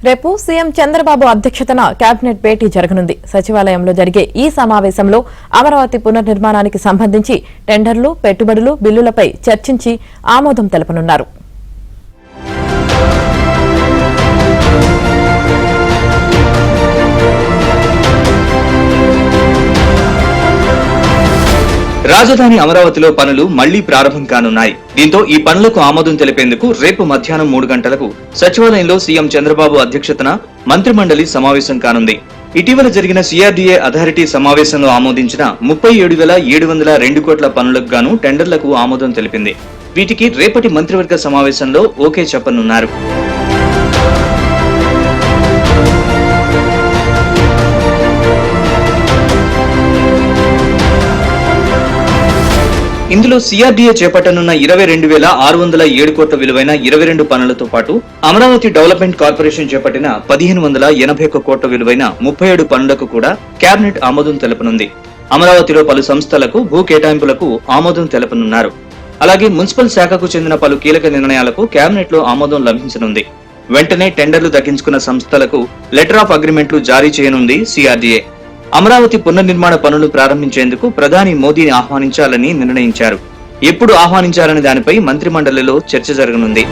రేపు సీఎం చంద్రబాబు అధ్యక్షతన కేబినెట్ భేటీ జరగనుంది. సచివాలయంలో జరిగే ఈ సమావేశంలో అమరావతి పునర్నిర్మాణానికి సంబంధించి టెండర్లు, పెట్టుబడులు, బిల్లులపై చర్చించి ఆమోదం తెలపనున్నారు. రాజధాని అమరావతిలో పనులు మళ్లీ ప్రారంభం కానున్నాయి. దీంతో ఈ పనులకు ఆమోదం తెలిపేందుకు రేపు మధ్యాహ్నం 3 గంటలకు సచివాలయంలో సీఎం చంద్రబాబు అధ్యక్షతన మంత్రిమండలి సమావేశం కానుంది. ఇటీవల జరిగిన సిఆర్డీఏ అథారిటీ సమావేశంలో ఆమోదించిన 37,702 కోట్ల పనులకు గాను టెండర్లకు ఆమోదం తెలిపింది. వీటికి రేపటి మంత్రివర్గ సమావేశంలో ఓకే చెప్పనున్నారు. ఇందులో సిఆర్డీఏ చేపట్టనున్న 22,607 కోట్ల విలువైన 22 పనులతో పాటు అమరావతి డెవలప్మెంట్ కార్పొరేషన్ చేపట్టిన 1,581 కోట్ల విలువైన 37 పనులకు కూడా కేబినెట్ ఆమోదం తెలపనుంది. అమరావతిలో పలు సంస్థలకు భూ కేటాయింపులకు ఆమోదం తెలపనున్నారు. అలాగే మున్సిపల్ శాఖకు చెందిన పలు కీలక నిర్ణయాలకు కేబినెట్ లో ఆమోదం లభించనుంది. వెంటనే టెండర్లు దక్కించుకున్న సంస్థలకు లెటర్ ఆఫ్ అగ్రిమెంట్లు జారీ చేయనుంది సిఆర్డీఏ. అమరావతి పునర్నిర్మాణ పనులు ప్రారంభించేందుకు ప్రధాని మోదీని ఆహ్వానించాలని నిర్ణయించారు. ఎప్పుడు ఆహ్వానించాలనే దానిపై మంత్రిమండలిలో చర్చ జరగనుంది.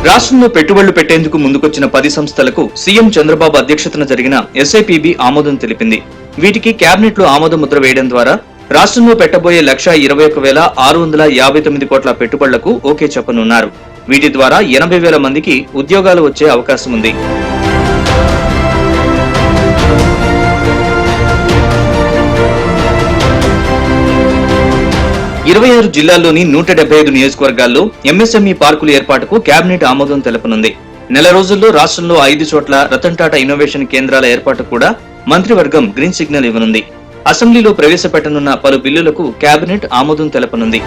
రాష్ట్రంలో పెట్టుబడులు పెట్టేందుకు ముందుకొచ్చిన 10 సంస్థలకు సీఎం చంద్రబాబు అధ్యక్షతన జరిగిన ఎస్ఐపిబి ఆమోదం తెలిపింది. వీటికి కేబినెట్ లో ఆమోద ముద్ర వేయడం ద్వారా రాష్ట్రంలో పెట్టబోయే 1,21,659 కోట్ల పెట్టుబడులకు ఓకే చెప్పనున్నారు. వీటి ద్వారా 80,000 మందికి ఉద్యోగాలు వచ్చే అవకాశం ఉంది. ఇరవై 26 జిల్లాల్లోని 175 నియోజకవర్గాల్లో ఎంఎస్ఎంఈ పార్కుల ఏర్పాటుకు కేబినెట్ ఆమోదం తెలపనుంది. నెల రోజుల్లో రాష్ట్రంలో 5 చోట్ల రతన్ టాటా ఇన్నోవేషన్ కేంద్రాల ఏర్పాటు కూడా మంత్రివర్గం గ్రీన్ సిగ్నల్ ఇవ్వనుంది. అసెంబ్లీలో ప్రవేశపెట్టనున్న పలు బిల్లులకు కేబినెట్ ఆమోదం తెలపనుంది.